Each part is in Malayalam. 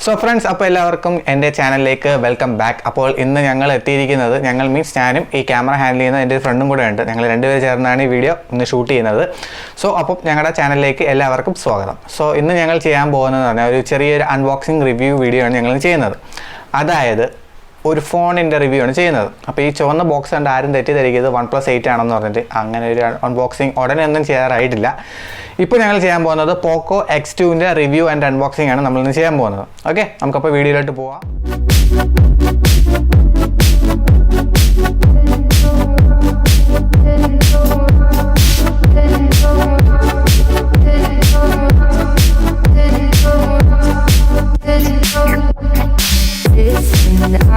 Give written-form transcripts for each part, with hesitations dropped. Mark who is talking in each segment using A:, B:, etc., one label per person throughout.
A: So friends, അപ്പോൾ എല്ലാവർക്കും എൻ്റെ ചാനലിലേക്ക് വെൽക്കം ബാക്ക്. അപ്പോൾ ഇന്ന് ഞങ്ങൾ എത്തിയിരിക്കുന്നത് ഞാനും ഈ ക്യാമറ ഹാൻഡിൽ ചെയ്യുന്ന എൻ്റെ ഫ്രണ്ടും കൂടെ ഉണ്ട്. ഞങ്ങൾ രണ്ടുപേരും ചേർന്നാണ് ഈ വീഡിയോ ഇന്ന് ഷൂട്ട് ചെയ്യുന്നത്. സോ അപ്പോൾ ഞങ്ങളുടെ ചാനലിലേക്ക് എല്ലാവർക്കും സ്വാഗതം. സോ ഇന്ന് ഞങ്ങൾ ചെയ്യാൻ പോകുന്നത് പറഞ്ഞാൽ ഒരു ചെറിയൊരു അൺബോക്സിങ് റിവ്യൂ വീഡിയോ ആണ് ഞങ്ങൾ ചെയ്യുന്നത്. അതായത് ഒരു ഫോണിൻ്റെ റിവ്യൂ ആണ് ചെയ്യുന്നത്. അപ്പോൾ ഈ ചുവന്ന ബോക്സ് കണ്ട് ആരും തെറ്റിദ്ധരിക്കുന്നത് OnePlus 8 ആണെന്ന് പറഞ്ഞിട്ട് അങ്ങനെ ഒരു അൺബോക്സിങ് ഉടനെ ഒന്നും ചെയ്യാറായിട്ടില്ല. ഇപ്പോൾ ഞങ്ങൾ ചെയ്യാൻ പോകുന്നത് Poco X2ൻ്റെ റിവ്യൂ ആൻഡ് അൺബോക്സിംഗ് ആണ് നമ്മളിന്ന് ചെയ്യാൻ പോകുന്നത്. ഓക്കെ, നമുക്കപ്പോൾ വീഡിയോയിലോട്ട് പോവാം.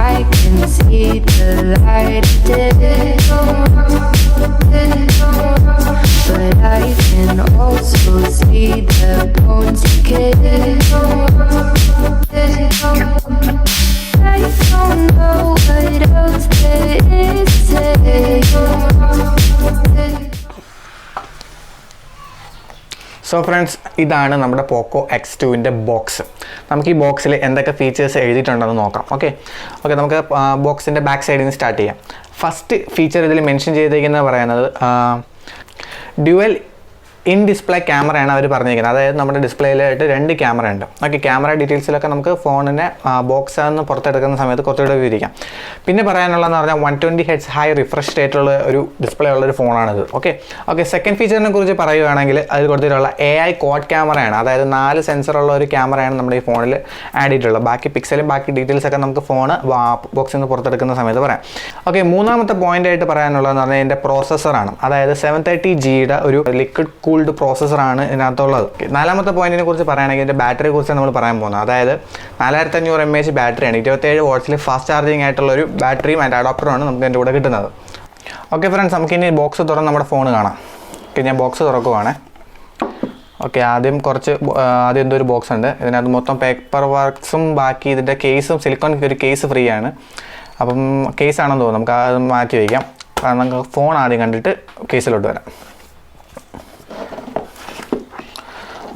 B: I can see the light today, but I can also see the bones decay. I don't know what else there is to say.
A: So friends, ഇതാണ് നമ്മുടെ Poco X2ൻ്റെ ബോക്സ്. നമുക്ക് ഈ ബോക്സിൽ എന്തൊക്കെ ഫീച്ചേഴ്സ് എഴുതിയിട്ടുണ്ടെന്ന് നോക്കാം. ഓക്കെ, നമുക്ക് ബോക്സിൻ്റെ ബാക്ക് സൈഡിൽ നിന്ന് സ്റ്റാർട്ട് ചെയ്യാം. ഫസ്റ്റ് ഫീച്ചർ ഇതിൽ മെൻഷൻ ചെയ്തിരിക്കുന്നത് പറയുന്നത് ഡ്യുവൽ ഇൻ ഡിസ്പ്ലേ ക്യാമറയാണ് അവർ പറഞ്ഞിരിക്കുന്നത്. അതായത് നമ്മുടെ ഡിസ്പ്ലേയിലായിട്ട് 2 ക്യാമറ ഉണ്ട്. ഓക്കെ, ക്യാമറ ഡീറ്റെയിൽസിലൊക്കെ നമുക്ക് ഫോണിനെ ബോക്സിൽ നിന്ന് പുറത്തെടുക്കുന്ന സമയത്ത് കുറച്ചുകൂടെ വിവരിക്കാം. പിന്നെ പറയാനുള്ളതെന്ന് പറഞ്ഞാൽ 120 Hz ഹൈ റിഫ്രഷ് റേറ്റുള്ള ഒരു ഡിസ്പ്ലേ ഉള്ളൊരു ഫോണാണിത്. ഓക്കെ, സെക്കൻഡ് ഫീച്ചറിനെ കുറിച്ച് പറയുകയാണെങ്കിൽ അതിൽ കൊടുത്തിട്ടുള്ള AI ക്വാഡ് ക്യാമറയാണ്. അതായത് 4 സെൻസറുള്ള ഒരു ക്യാമറയാണ് നമ്മുടെ ഈ ഫോണിൽ ആഡ് ചെയ്തിട്ടുള്ളത്. ബാക്കി പിക്സലും ബാക്കി ഡീറ്റെയിൽസൊക്കെ നമുക്ക് ഫോൺ ബോക്സിൽ നിന്ന് പുറത്തെടുക്കുന്ന സമയത്ത് പറയാം. ഓക്കെ, മൂന്നാമത്തെ പോയിന്റ് ആയിട്ട് പറയാനുള്ളതെന്ന് പറഞ്ഞാൽ ഇതിൻ്റെ പ്രോസസ്സറാണ്. അതായത് 730Gയുടെ ഒരു ലിക്വിഡ് കൂൾഡ് പ്രോസസ്സറാണ് ഇതിനകത്തുള്ളത്. നാലാമത്തെ പോയിന്റിനെ കുറിച്ച് പറയുകയാണെങ്കിൽ ഇതിൻ്റെ ബാറ്ററിയെ കുറിച്ച് നമ്മൾ പറയാൻ പോകുന്നത്. അതായത് 4500 mAh ബാറ്ററിയാണ്. 27 വാട്ട്സിൽ ഫാസ്റ്റ് ചാർജിങ് ആയിട്ടുള്ള ഒരു ബാറ്ററിയും ആൻഡ് അഡോപ്റ്ററുമാണ് നമുക്ക് എൻ്റെ കൂടെ കിട്ടുന്നത്. ഓക്കെ ഫ്രണ്ട്സ്, നമുക്കിനി ബോക്സ് തുറന്ന് നമ്മുടെ ഫോൺ കാണാം. ഓക്കെ, ഞാൻ ബോക്സ് തുറക്കുവാണ്. ഓക്കെ, ആദ്യം എന്തോ ഒരു ബോക്സ് ഉണ്ട്. ഇതിനകത്ത് മൊത്തം പേപ്പർ വർക്ക്സും ബാക്കി ഇതിൻ്റെ കേസും സിലിക്കോൺ ഒരു കേസ് ഫ്രീ ആണ്. അപ്പം കേസാണെന്ന് തോന്നുന്നു, നമുക്ക് അത് മാറ്റി വയ്ക്കാം. കാരണം നമുക്ക് ഫോൺ ആദ്യം കണ്ടിട്ട് കേസിലോട്ട് വരാം.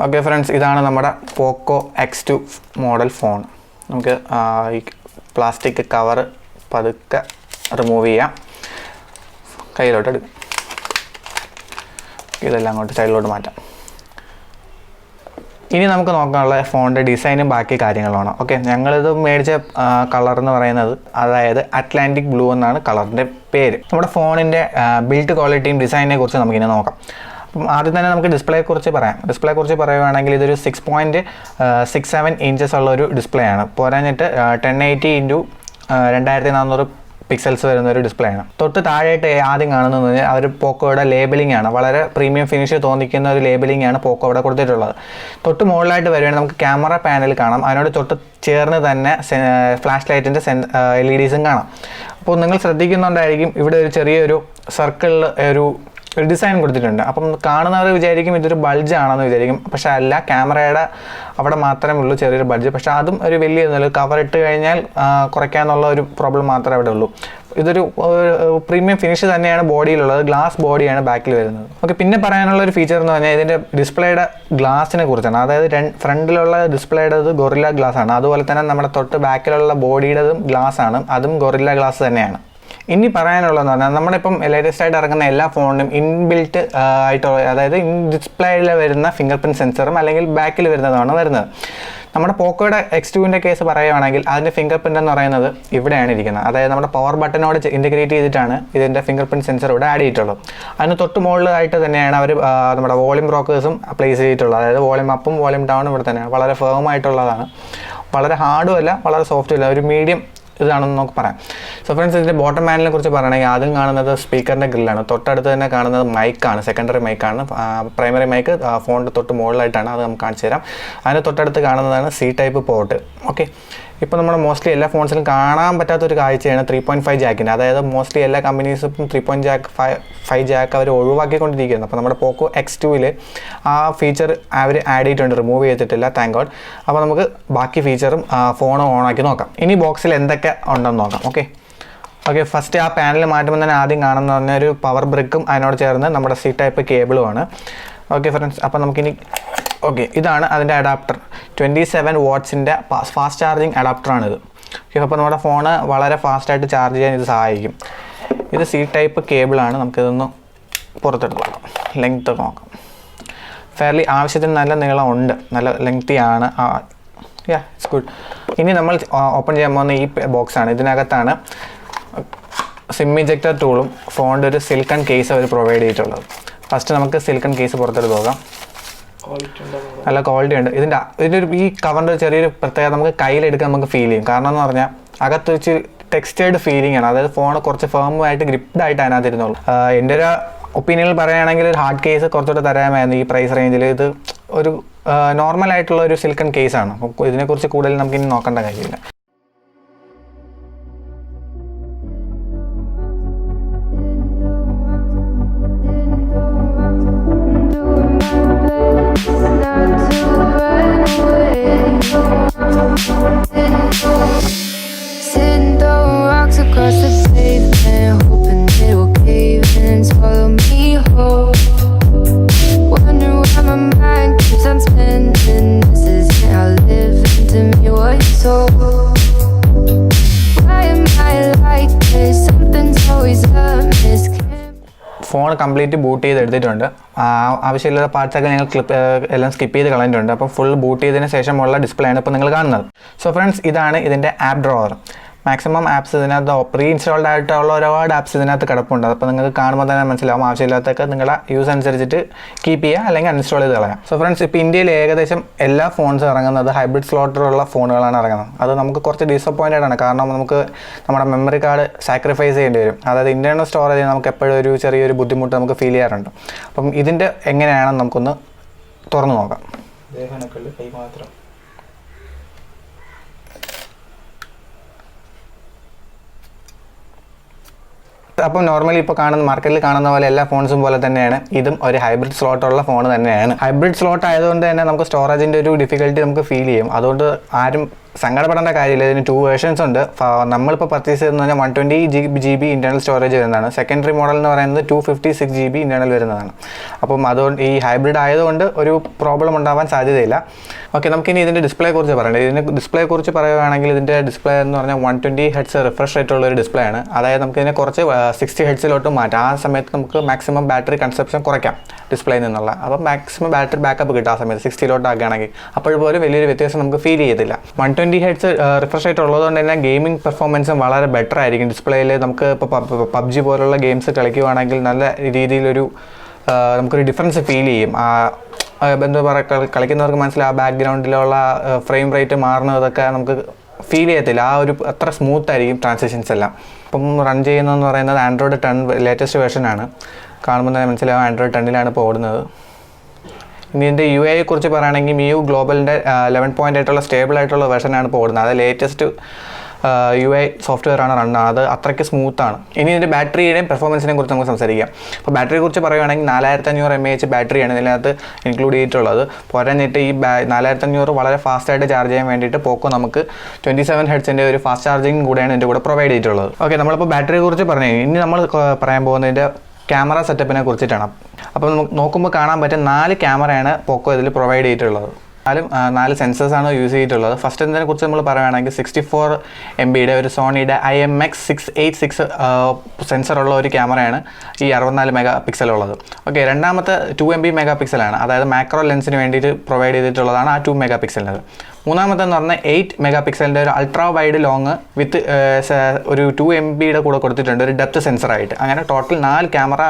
A: ഓക്കെ ഫ്രണ്ട്സ്, ഇതാണ് നമ്മുടെ Poco X2 മോഡൽ ഫോൺ. നമുക്ക് ഈ പ്ലാസ്റ്റിക് കവർ പതുക്കെ റിമൂവ് ചെയ്യാം. കയ്യിലോട്ട് എടുക്കാം. ഇതെല്ലാം അങ്ങോട്ട് സൈഡിലോട്ട് മാറ്റാം. ഇനി നമുക്ക് നോക്കാനുള്ള ഫോണിൻ്റെ ഡിസൈനും ബാക്കി കാര്യങ്ങളുമാണ്. ഓക്കെ, ഞങ്ങളിത് മേടിച്ച കളർ എന്ന് പറയുന്നത് അതായത് അറ്റ്ലാന്റിക് ബ്ലൂ എന്നാണ് കളറിൻ്റെ പേര്. നമ്മുടെ ഫോണിൻ്റെ ബിൽഡ് ക്വാളിറ്റിയും ഡിസൈനിനെ കുറിച്ച് നമുക്കിനി നോക്കാം. അപ്പം ആദ്യം തന്നെ നമുക്ക് ഡിസ്പ്ലേയെ കുറിച്ച് പറയുകയാണെങ്കിൽ ഇതൊരു 6.67 ഇഞ്ചസ് ഉള്ള ഒരു ഡിസ്പ്ലേ ആണ്. പോരാഞ്ഞിട്ട് 1080x2400 പിക്സൽസ് വരുന്ന ഒരു ഡിസ്പ്ലേ ആണ്. തൊട്ട് താഴെയായിട്ട് ആദ്യം കാണുന്നത് അവർ പോക്കോയുടെ ലേബലിംഗ് ആണ്. വളരെ പ്രീമിയം ഫിനിഷ് തോന്നിക്കുന്ന ഒരു ലേബലിംഗ് ആണ് പോക്കോ അവിടെ കൊടുത്തിട്ടുള്ളത്. തൊട്ട് മുകളിലായിട്ട് വരുവാണെങ്കിൽ നമുക്ക് ക്യാമറ പാനൽ കാണാം. അതിനോട് തൊട്ട് ചേർന്ന് തന്നെ ഫ്ലാഷ് ലൈറ്റിൻ്റെ LEDസും കാണാം. അപ്പോൾ നിങ്ങൾ ശ്രദ്ധിക്കുന്നുണ്ടായിരിക്കും ഇവിടെ ഒരു ചെറിയൊരു സർക്കിളിൽ ഒരു ഡിസൈൻ കൊടുത്തിട്ടുണ്ട്. അപ്പം കാണുന്നവർ വിചാരിക്കും ഇതൊരു ബൾജ് ആണെന്ന് വിചാരിക്കും. പക്ഷേ അല്ല, ക്യാമറയുടെ അവിടെ മാത്രമേ ഉള്ളൂ ചെറിയൊരു ബൾജ്. പക്ഷേ അതും ഒരു വലിയ കവർ ഇട്ട് കഴിഞ്ഞാൽ കുറയ്ക്കാന്നുള്ള ഒരു പ്രോബ്ലം മാത്രമേ അവിടെ ഉള്ളൂ. ഇതൊരു പ്രീമിയം ഫിനിഷ് തന്നെയാണ് ബോഡിയിലുള്ളത്. ഗ്ലാസ് ബോഡിയാണ് ബാക്കിൽ വരുന്നത്. ഓക്കെ, പിന്നെ പറയാനുള്ള ഒരു ഫീച്ചർ എന്ന് പറഞ്ഞാൽ ഇതിൻ്റെ ഡിസ്പ്ലേയുടെ ഗ്ലാസിനെ കുറിച്ചാണ്. അതായത് ഫ്രണ്ടിലുള്ള ഡിസ്പ്ലേയുടേത് ഗൊറില്ല ഗ്ലാസ് ആണ്. അതുപോലെ തന്നെ നമ്മുടെ തൊട്ട് ബാക്കിലുള്ള ബോഡിയുടേതും ഗ്ലാസ് ആണ്. അതും ഗൊറില്ല ഗ്ലാസ് തന്നെയാണ്. ഇനി പറയാനുള്ളതെന്ന് പറഞ്ഞാൽ നമ്മളിപ്പം ലേറ്റസ്റ്റ് ആയിട്ട് ഇറങ്ങുന്ന എല്ലാ ഫോണിനും ഇൻബിൽറ്റ് ആയിട്ടുള്ള, അതായത് ഡിസ്പ്ലേയിൽ വരുന്ന ഫിംഗർ പ്രിൻറ്റ് സെൻസറും അല്ലെങ്കിൽ ബാക്കിൽ വരുന്നതാണ് വരുന്നത്. നമ്മുടെ പോക്കോയുടെ X2ൻ്റെ കേസ് പറയുകയാണെങ്കിൽ അതിൻ്റെ ഫിംഗർ പ്രിൻ്റ് എന്ന് പറയുന്നത് ഇവിടെയാണ് ഇരിക്കുന്നത്. അതായത് നമ്മുടെ പവർ ബട്ടനോട് ഇൻറ്റഗ്രേറ്റ് ചെയ്തിട്ടാണ് ഇതിൻ്റെ ഫിംഗർ പ്രിൻറ്റ് സെൻസർ ഇവിടെ ആഡ് ചെയ്തിട്ടുള്ളത്. അതിന് തൊട്ട് മുകളിലായിട്ട് തന്നെയാണ് അവർ നമ്മുടെ വോളിയം റോക്കേഴ്സും പ്ലേസ് ചെയ്തിട്ടുള്ളത്. അതായത് വോളിയം അപ്പും വോളിയം ഡൗണും ഇവിടെ തന്നെയാണ്. വളരെ ഫേം ആയിട്ടുള്ളതാണ്. വളരെ ഹാർഡും അല്ല, വളരെ സോഫ്റ്റും അല്ല, ഒരു മീഡിയം ഇതാണെന്ന് നമുക്ക് പറയാം. സോ ഫ്രണ്ട്സ്, ഇതിൻ്റെ ബോട്ടം പാനലിനെ കുറിച്ച് പറയുകയാണെങ്കിൽ ആദ്യം കാണുന്നത് സ്പീക്കറിൻ്റെ ഗ്രില്ലാണ്. തൊട്ടടുത്ത് തന്നെ കാണുന്നത് മൈക്കാണ്, സെക്കൻഡറി മൈക്കാണ്. പ്രൈമറി മൈക്ക് ഫോണിൻ്റെ തൊട്ട് മുകളിലായിട്ടാണ്, അത് നമുക്ക് കാണിച്ചു തരാം. അതിന് തൊട്ടടുത്ത് കാണുന്നതാണ് C ടൈപ്പ് പോർട്ട്. ഓക്കെ, ഇപ്പോൾ നമ്മൾ മോസ്റ്റ്ലി എല്ലാ ഫോൺസിലും കാണാൻ പറ്റാത്തൊരു കാഴ്ചയാണ് 3.5 ജാക്കിൻ്റെ. അതായത് മോസ്റ്റ്ലി എല്ലാ കമ്പനീസും 3.5 ജാക്ക് അവർ ഒഴിവാക്കിക്കൊണ്ടിരിക്കുന്നത്. അപ്പോൾ നമ്മുടെ Poco X2ൽ ആ ഫീച്ചർ അവർ ആഡ് ചെയ്തിട്ടുണ്ട്, റിമൂവ് ചെയ്തിട്ടില്ല, താങ്ക് ഗോഡ്. അപ്പോൾ നമുക്ക് ബാക്കി ഫീച്ചറും ഫോൺ ഓണാക്കി നോക്കാം. ഇനി ബോക്സിൽ എന്തൊക്കെ ഉണ്ടെന്ന് നോക്കാം. ഓക്കെ, ഫസ്റ്റ് ആ പാനൽ മാറ്റുമ്പോൾ തന്നെ ആദ്യം കാണുന്ന പറഞ്ഞ ഒരു പവർ ബ്രിക്കും അതിനോട് ചേർന്ന് നമ്മുടെ C ടൈപ്പ് കേബിളുമാണ്. ഓക്കെ ഫ്രണ്ട്സ്, അപ്പോൾ നമുക്കിനി ഓക്കെ, ഇതാണ് അതിൻ്റെ അഡാപ്റ്റർ. 27 വാട്ട്സിൻ്റെ ഫാസ്റ്റ് ചാർജിങ് അഡാപ്റ്ററാണിത്. ഓക്കെ, അപ്പോൾ നമ്മുടെ ഫോണ് വളരെ ഫാസ്റ്റായിട്ട് ചാർജ് ചെയ്യാൻ ഇത് സഹായിക്കും. ഇത് C ടൈപ്പ് കേബിളാണ്. നമുക്കിതൊന്ന് പുറത്തെടുത്ത് നോക്കാം. ലെങ്ത്ത് നോക്കാം. ഫെയർലി ആവശ്യത്തിന് നല്ല നീളമുണ്ട്, നല്ല ലെങ്തിയാണ്. It's good. ഇനി നമ്മൾ ഓപ്പൺ ചെയ്യാൻ പോകുന്ന ഈ ബോക്സാണ്. ഇതിനകത്താണ് സിം ഇജക്ടർ ടൂളും ഫോണിൻ്റെ ഒരു സിലിക്കൺ കേസ് അവർ പ്രൊവൈഡ് ചെയ്തിട്ടുള്ളത്. ഫസ്റ്റ് നമുക്ക് സിലിക്കൺ കേസ് പുറത്തെടുത്ത് നോക്കാം. നല്ല ക്വാളിറ്റി ഉണ്ട് ഇതിൻ്റെ ഈ കവറിൻ്റെ ചെറിയൊരു പ്രത്യേകത നമുക്ക് കയ്യിലെടുക്കാൻ നമുക്ക് ഫീൽ ചെയ്യും. കാരണം എന്ന് പറഞ്ഞാൽ അകത്ത് വെച്ച് ടെക്സ്റ്റേർഡ് ഫീലിംഗ് ആണ്. അതായത് ഫോൺ കുറച്ച് ഫേമുമായിട്ട് ഗ്രിപ്ഡ് ആയിട്ട് അതിനകത്ത് ഇരുന്നുള്ളൂ. എൻ്റെ ഒരു ഒപ്പീനിയനിൽ പറയുകയാണെങ്കിൽ ഒരു ഹാർഡ് കേസ് കുറച്ചുകൂടെ തരാമായിരുന്നു ഈ പ്രൈസ് റേഞ്ചിൽ. ഇത് ഒരു നോർമൽ ആയിട്ടുള്ള ഒരു സിലിക്കൺ കേസാണ്. അപ്പോൾ ഇതിനെക്കുറിച്ച് കൂടുതൽ നമുക്കിനി നോക്കേണ്ട കാര്യമില്ല.
B: Across the pavement, hoping it will cave in and swallow me whole. Wonder why my mind keeps on spinning. This isn't how living to me was told. Why am I like this? Something's always amiss.
A: Phone complete boot ചെയ്ത് എടുത്തിട്ടുണ്ട്. ആവശ്യമില്ലാത്ത പാർട്സൊക്കെ ഞങ്ങൾ എല്ലാം സ്കിപ്പ് ചെയ്ത് കളഞ്ഞിട്ടുണ്ട്. അപ്പോൾ ഫുൾ ബൂട്ട് ചെയ്തതിന് ശേഷമുള്ള ഡിസ്പ്ലേ ആണ് ഇപ്പോൾ നിങ്ങൾ കാണുന്നത്. സോ ഫ്രണ്ട്സ്, ഇതാണ് ഇതിൻ്റെ ആപ്പ് ഡ്രോവർ. മാക്സിമം ആപ്സ് ഇതിനകത്ത് പ്രീ ഇൻസ്റ്റാൾഡ് ആയിട്ടുള്ള ഒരുപാട് ആപ്സ് ഇതിനകത്ത് കിടപ്പുണ്ട്. അപ്പോൾ നിങ്ങൾക്ക് കാണുമ്പോൾ തന്നെ മനസ്സിലാവും. ആവശ്യമില്ലാത്തൊക്കെ നിങ്ങളുടെ യൂസ് അനുസരിച്ചിട്ട് കീപ്പ് ചെയ്യുക, അല്ലെങ്കിൽ അൺഇൻസ്റ്റാൾ ചെയ്ത് കളയാം. സോ ഫ്രണ്ട്സ്, ഇപ്പോൾ ഇന്ത്യയിൽ ഏകദേശം എല്ലാ ഫോൺസും ഇറങ്ങുന്നത് ഹൈബ്രിഡ് സ്ലോട്ടറുള്ള ഫോണുകളാണ് ഇറങ്ങുന്നത്. അത് നമുക്ക് കുറച്ച് ഡിസപ്പോയിൻറ്റഡ് ആണ്. കാരണം നമുക്ക് നമ്മുടെ മെമ്മറി കാർഡ് സാക്രിഫൈസ് ചെയ്യേണ്ടി വരും. അതായത് ഇൻറ്റേർണൽ സ്റ്റോറേജ് നമുക്ക് എപ്പോഴും ഒരു ചെറിയൊരു ബുദ്ധിമുട്ട് നമുക്ക് ഫീൽ ചെയ്യാറുണ്ട്. അപ്പം ഇതിൻ്റെ എങ്ങനെയാണെന്ന് നമുക്കൊന്ന് തുറന്നു നോക്കാം. അപ്പം നോർമലി ഇപ്പോൾ കാണുന്ന മാർക്കറ്റിൽ കാണുന്ന പോലെ എല്ലാ ഫോൺസും പോലെ തന്നെയാണ് ഇതും ഒരു ഹൈബ്രിഡ് സ്ലോട്ടുള്ള ഫോൺ തന്നെയാണ്. ഹൈബ്രിഡ് സ്ലോട്ട് ആയതുകൊണ്ട് തന്നെ നമുക്ക് സ്റ്റോറേജിൻ്റെ ഒരു ഡിഫിക്കൽട്ടി നമുക്ക് ഫീൽ ചെയ്യും. അതുകൊണ്ട് ആരും സങ്കടപ്പെടേണ്ട കാര്യമില്ല. ഇതിന് 2 വേർഷൻസ് ഉണ്ട്. നമ്മളിപ്പോൾ പർച്ചേസ് ചെയ്തെന്ന് പറഞ്ഞാൽ 120 GB ഇൻറ്റേർണൽ സ്റ്റോറേജ് വരുന്നതാണ്. സെക്കൻഡറി മോഡൽ എന്ന് പറയുന്നത് 256 GB ഇൻറ്റേർണൽ വരുന്നതാണ്. അപ്പം അതുകൊണ്ട് ഈ ഹൈബ്രിഡ് ആയതുകൊണ്ട് ഒരു പ്രോബ്ലം ഉണ്ടാവാൻ സാധ്യതയില്ല. ഓക്കെ, നമുക്കിനി ഇതിൻ്റെ ഡിസ്പ്ലേ കുറിച്ച് പറയണ്ടേ. ഇതിൻ്റെ ഡിസ്പ്ലേ കുറിച്ച് പറയുകയാണെങ്കിൽ ഇതിൻ്റെ ഡിസ്പ്ലേ എന്ന് പറഞ്ഞാൽ 120 Hz റിഫ്രഷ് റേറ്റ് ഉള്ള ഒരു ഡിസ്പ്ലേ ആണ്. അതായത് നമുക്കിതിനെ കുറച്ച് 60 Hz മാറ്റാം. ആ സമയത്ത് നമുക്ക് മാക്സിമം ബാറ്ററി കൺസപ്ഷൻ കുറയ്ക്കാം ഡിസ്പ്ലേയിൽ നിന്നുള്ള. അപ്പം മാക്സിമം ബാറ്ററി ബാക്കപ്പ് കിട്ടും ആ സമയത്ത് 60 ആക്കുകയാണെങ്കിൽ. അപ്പോഴുപോലും വലിയൊരു വ്യത്യാസം നമുക്ക് ഫീൽ ചെയ്യത്തില്ല. 120 Hz റിഫ്രഷ് റേറ്റ് ഉള്ളതുകൊണ്ട് തന്നെ ഗെയിമിംഗ് പെർഫോമൻസും വളരെ ബെറ്റർ ആയിരിക്കും. ഡിസ്പ്ലേയിൽ നമുക്ക് ഇപ്പോൾ PUBG പോലുള്ള ഗെയിംസ് കളിക്കുകയാണെങ്കിൽ നല്ല രീതിയിലൊരു നമുക്കൊരു ഡിഫറൻസ് ഫീൽ ചെയ്യും. എന്താ പറയുക, കളിക്കുന്നവർക്ക് മനസ്സിലാവും. ആ ബാക്ക്ഗ്രൗണ്ടിലുള്ള ഫ്രെയിം റേറ്റ് മാറുന്നതൊക്കെ നമുക്ക് ഫീൽ ചെയ്യത്തില്ല. ആ ഒരു അത്ര സ്മൂത്ത് ആയിരിക്കും ട്രാൻസിഷൻസ് എല്ലാം. ഇപ്പം റൺ ചെയ്യുന്നതെന്ന് പറയുന്നത് Android 10 ലേറ്റസ്റ്റ് വേർഷനാണ്. കാണുമ്പോൾ തന്നെ മനസ്സിലാവും Android 10 ഇപ്പോൾ ഓടുന്നത്. ഇനി ഇതിൻ്റെ UI കുറിച്ച് പറയുകയാണെങ്കിൽ MIU ഗ്ലോബലിൻ്റെ 11.8 സ്റ്റേബിൾ ആയിട്ടുള്ള വെർഷനാണ് ഇപ്പോൾ ഓടുന്നത്. അത് ലേറ്റസ്റ്റ് UI സോഫ്റ്റ്വെയർ ആണ് റണ്ണാണ്. അത് അത്രയ്ക്ക് സ്മൂത്താണ്. ഇനി ഇതിൻ്റെ ബാറ്ററിയുടെയും പെർഫോമൻസിനെ കുറിച്ച് നമുക്ക് സംസാരിക്കാം. അപ്പോൾ ബാറ്ററിയെ കുറിച്ച് പറയുകയാണെങ്കിൽ 4500 mAh ബാറ്ററിയാണ് ഇതിനകത്ത് ഇൻക്ലൂഡ് ചെയ്തിട്ടുള്ളത്. പോരാഞ്ഞിട്ട് ഈ 4500 വളരെ ഫാസ്റ്റായിട്ട് ചാർജ് ചെയ്യാൻ വേണ്ടിയിട്ട് പോക്കോ നമുക്ക് 27 Hz ഒരു ഫാസ്റ്റ് ചാർജിങ് കൂടെയാണ് ഇതിൻ്റെ കൂടെ പ്രൊവൈഡ് ചെയ്തിട്ടുള്ളത്. ഓക്കെ, നമ്മളിപ്പോൾ ബാറ്ററിയെ കുറിച്ച് പറഞ്ഞു. ഇനി നമ്മൾ പറയാൻ പോകുന്നതിൻ്റെ ക്യാമറ സെറ്റപ്പിനെ കുറിച്ചിട്ടാണ്. അപ്പോൾ നമുക്ക് നോക്കുമ്പോൾ കാണാൻ പറ്റും 4 ക്യാമറയാണ് പോക്കോ ഇതിൽ പ്രൊവൈഡ് ചെയ്തിട്ടുള്ളത്. 4 സെൻസേഴ്സാണ് യൂസ് ചെയ്തിട്ടുള്ളത്. ഫസ്റ്റ് ഇതിനെ കുറിച്ച് നമ്മൾ പറയുകയാണെങ്കിൽ 64 MB ഒരു സോണിയുടെ IMX686 സെൻസറുള്ള ഒരു ക്യാമറയാണ് ഈ 64 MP ഉള്ളത്. ഓക്കെ, രണ്ടാമത്തെ 2 MB മെഗാപിക്സലാണ്. അതായത് മാക്രോ ലെൻസിന് വേണ്ടിയിട്ട് പ്രൊവൈഡ് ചെയ്തിട്ടുള്ളതാണ് ആ 2 MP. മൂന്നാമത്തെ എന്ന് പറഞ്ഞാൽ 8 MP ഒരു അൾട്രാ വൈഡ് ലോങ് വിത്ത് ഒരു 2 MB കൂടെ കൊടുത്തിട്ടുണ്ട് ഒരു ഡെപ്ത് സെൻസറായിട്ട്. അങ്ങനെ ടോട്ടൽ 4 ക്യാമറ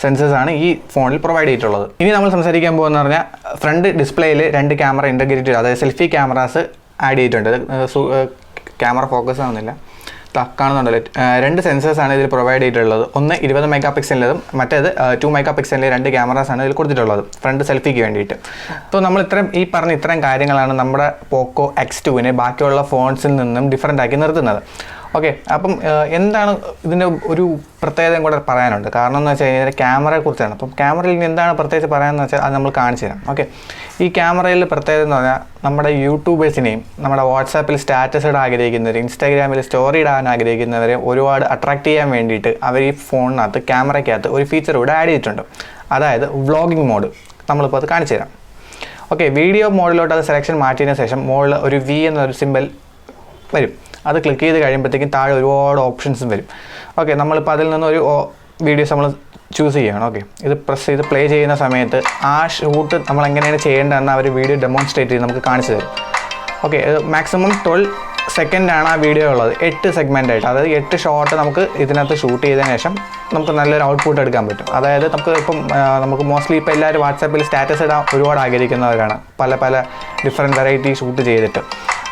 A: സെൻസേഴ്സാണ് ഈ ഫോണിൽ പ്രൊവൈഡ് ചെയ്തിട്ടുള്ളത്. ഇനി നമ്മൾ സംസാരിക്കാൻ പോകുന്ന പറഞ്ഞാൽ ഫ്രണ്ട് ഡിസ്പ്ലേയിൽ 2 ക്യാമറ ഇൻ്റഗ്രേറ്റഡ്, അതായത് സെൽഫി ക്യാമറാസ് ആഡ് ചെയ്തിട്ടുണ്ട്. ക്യാമറ ഫോക്കസ് ആവുന്നില്ല, കാണുന്നുണ്ടല്ലോ. 2 സെൻസേഴ്സാണ് ഇതിൽ പ്രൊവൈഡ് ചെയ്തിട്ടുള്ളത്. ഒന്ന് 20 MP മറ്റേത് 2 MP 2 ക്യാമറാസാണ് ഇതിൽ കൊടുത്തിട്ടുള്ളത് ഫ്രണ്ട് സെൽഫിക്ക് വേണ്ടിയിട്ട്. അപ്പോൾ നമ്മൾ ഇത്രയും കാര്യങ്ങളാണ് നമ്മുടെ പോക്കോ X2 ബാക്കിയുള്ള ഫോൺസിൽ നിന്നും ഡിഫറൻ്റ് ആക്കി നിർത്തുന്നത്. ഓക്കെ, അപ്പം എന്താണ് ഇതിൻ്റെ ഒരു പ്രത്യേകതയും കൂടെ പറയാനുണ്ട്. കാരണം എന്ന് വെച്ച് കഴിഞ്ഞാൽ ക്യാമറയെ കുറിച്ചാണ്. അപ്പം ക്യാമറയിൽ ഇനി എന്താണ് പ്രത്യേകിച്ച് പറയാമെന്ന് വെച്ചാൽ അത് നമ്മൾ കാണിച്ചു തരാം. ഓക്കെ, ഈ ക്യാമറയിൽ പ്രത്യേകത എന്ന് പറഞ്ഞാൽ നമ്മുടെ യൂട്യൂബേഴ്സിനെയും നമ്മുടെ വാട്സാപ്പിൽ സ്റ്റാറ്റസ് ഇടാൻ ആഗ്രഹിക്കുന്നവർ, ഇൻസ്റ്റാഗ്രാമിൽ സ്റ്റോറി ഇടാൻ ആഗ്രഹിക്കുന്നവരെ ഒരുപാട് അട്രാക്റ്റ് ചെയ്യാൻ വേണ്ടിയിട്ട് അവർ ഈ ഫോണിനകത്ത് ക്യാമറയ്ക്കകത്ത് ഒരു ഫീച്ചർ കൂടെ ആഡ് ചെയ്തിട്ടുണ്ട്. അതായത് വ്ളോഗിങ് മോഡ്. നമ്മളിപ്പോൾ അത് കാണിച്ചു തരാം. ഓക്കെ, വീഡിയോ മോഡിലോട്ട് അത് സെലക്ഷൻ മാറ്റിയതിന് ശേഷം മുകളിൽ ഒരു വി എന്നൊരു സിമ്പൽ വരും. അത് ക്ലിക്ക് ചെയ്ത് കഴിയുമ്പോഴത്തേക്കും താഴെ ഒരുപാട് ഓപ്ഷൻസും വരും. ഓക്കെ, നമ്മളിപ്പോൾ അതിൽ നിന്നൊരു വീഡിയോസ് നമ്മൾ ചൂസ് ചെയ്യണം. ഓക്കെ, ഇത് പ്രസ് ചെയ്ത് പ്ലേ ചെയ്യുന്ന സമയത്ത് ആ ഷൂട്ട് നമ്മൾ എങ്ങനെയാണ് ചെയ്യേണ്ടതെന്ന് അവർ വീഡിയോ ഡെമോൺസ്ട്രേറ്റ് ചെയ്ത് നമുക്ക് കാണിച്ചു തരും. ഓക്കെ, മാക്സിമം 12 സെക്കൻഡാണ് ആ വീഡിയോ ഉള്ളത്, 8 സെഗ്മെൻ്റായിട്ട്. അതായത് 8 ഷോട്ട് നമുക്ക് ഇതിനകത്ത് ഷൂട്ട് ചെയ്തതിന് ശേഷം നമുക്ക് നല്ലൊരു ഔട്ട്പുട്ട് എടുക്കാൻ പറ്റും. അതായത് നമുക്ക് മോസ്റ്റ്ലി ഇപ്പോൾ എല്ലാവരും വാട്സാപ്പിൽ സ്റ്റാറ്റസ് ഇടാൻ ഒരുപാട് ആഗ്രഹിക്കുന്നവരാണ്, പല ഡിഫറെൻറ്റ് വെറൈറ്റി ഷൂട്ട് ചെയ്തിട്ട്.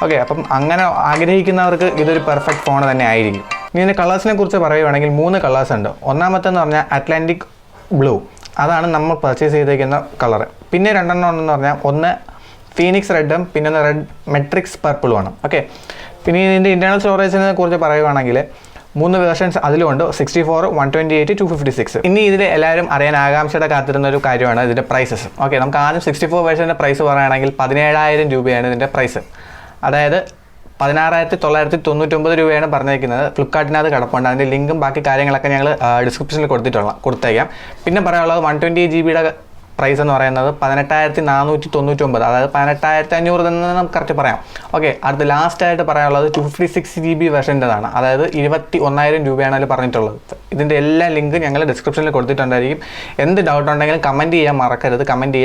A: ഓക്കെ, അപ്പം അങ്ങനെ ആഗ്രഹിക്കുന്നവർക്ക് ഇതൊരു പെർഫെക്റ്റ് ഫോൺ തന്നെ ആയിരിക്കും. ഇനി ഇതിൻ്റെ കളേഴ്സിനെ കുറിച്ച് പറയുകയാണെങ്കിൽ 3 കളേഴ്സ് ഉണ്ട്. ഒന്നാമത്തെന്ന് പറഞ്ഞാൽ അറ്റ്ലാന്റിക് ബ്ലൂ, അതാണ് നമ്മൾ പർച്ചേസ് ചെയ്തേക്കുന്ന കളറ്. പിന്നെ 2 ഉണ്ടെന്ന് പറഞ്ഞാൽ ഒന്ന് ഫീനിക്സ് റെഡും പിന്നെ ഒന്ന് റെഡ് മെട്രിക്സ് പർപ്പിളുമാണ്. ഓക്കെ, പിന്നെ ഇതിൻ്റെ ഇൻറ്റേർണൽ സ്റ്റോറേജിനെ കുറിച്ച് പറയുകയാണെങ്കിൽ 3 വേർഷൻസ് അതിലുണ്ട്, 64, 128, 256. ഇനി ഇതിൽ എല്ലാവരും അറിയാൻ ആകാംക്ഷയുടെ കാത്തിരുന്ന ഒരു കാര്യമാണ് ഇതിൻ്റെ പ്രൈസസ്. ഓക്കെ, നമുക്ക് ആദ്യം 64 വേർഷൻ്റെ പ്രൈസ് പറയുകയാണെങ്കിൽ 17,000 രൂപയാണ് ഇതിൻ്റെ പ്രൈസ്. അതായത് 16,999 രൂപയാണ് പറഞ്ഞിരിക്കുന്നത്. ഫ്ലിപ്കാർട്ടിനകത്ത് കിടപ്പുണ്ട്, അതിൻ്റെ ലിങ്കും ബാക്കി കാര്യങ്ങളൊക്കെ ഞങ്ങൾ ഡിസ്ക്രിപ്ഷനിൽ കൊടുത്തേക്കാം. പിന്നെ പറയാനുള്ളത് 128 GB പ്രൈസ് എന്ന് പറയുന്നത് 18,499, അതായത് 18,500 എന്ന് നമുക്ക് കറക്റ്റ് പറയാം. ഓക്കെ, അടുത്ത ലാസ്റ്റായിട്ട് പറയാനുള്ളത് 256 GB വെർഷൻ്റെതാണ്, അതായത് 21,000 രൂപയാണ് അതിൽ പറഞ്ഞിട്ടുള്ളത്. ഇതിൻ്റെ എല്ലാ ലിങ്ക് ഞങ്ങൾ ഡിസ്ക്രിപ്ഷനിൽ കൊടുത്തിട്ടുണ്ടായിരിക്കും. എന്ത് ഡൗട്ട് ഉണ്ടെങ്കിലും കമൻറ്റ് ചെയ്യാൻ മറക്കരുത്, കമൻറ്റ്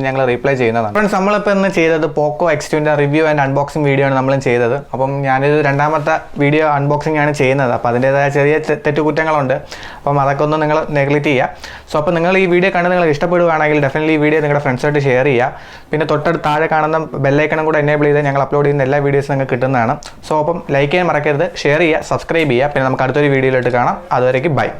A: ഞങ്ങൾ റിപ്ലൈ ചെയ്യുന്നതാണ്. ഫ്രണ്ട്സ്, നമ്മളിപ്പോൾ ഇന്ന് ചെയ്തത് പോക്കോ X2ൻ്റെ റിവ്യൂ ആൻഡ് അൺബോക്സിംഗ് വീഡിയോ ആണ് നമ്മളും ചെയ്തത്. അപ്പം ഞാനിത് 2ാമത്തെ വീഡിയോ അൺബോക്സിംഗ് ആണ് ചെയ്യുന്നത്. അപ്പോൾ അതിൻ്റേതായ ചെറിയ തെറ്റുകുറ്റങ്ങളുണ്ട്, അപ്പം അതൊക്കെ ഒന്ന് നിങ്ങൾ നെഗ്ലക്റ്റ് ചെയ്യുക. സോ അപ്പോൾ നിങ്ങൾ ഈ വീഡിയോ കണ്ട് നിങ്ങൾ ഇഷ്ടപ്പെടുകയാണെങ്കിൽ ഡെഫിനറ്റ്ലി ഈ വീഡിയോ നിങ്ങളുടെ ഫ്രണ്ട്സായിട്ട് ഷെയർ ചെയ്യുക. പിന്നെ തൊട്ടടുത്ത് താഴെ കാണുന്ന ബെല്ലൈക്കണും കൂടെ എനേബിൾ ചെയ്ത് ഞങ്ങൾ അപ്ലോഡ് ചെയ്യുന്ന എല്ലാ വീഡിയോസും നിങ്ങൾക്ക് കിട്ടുന്നതാണ്. സോ അപ്പം ലൈക്ക് ചെയ്യാൻ മറക്കരുത്, ഷെയർ ചെയ്യുക, സബ്സ്ക്രൈബ് ചെയ്യുക. പിന്നെ നമുക്ക് അടുത്തൊരു വീഡിയോയിലോട്ട് കാണാം. അതുവരേക്കും ബൈ.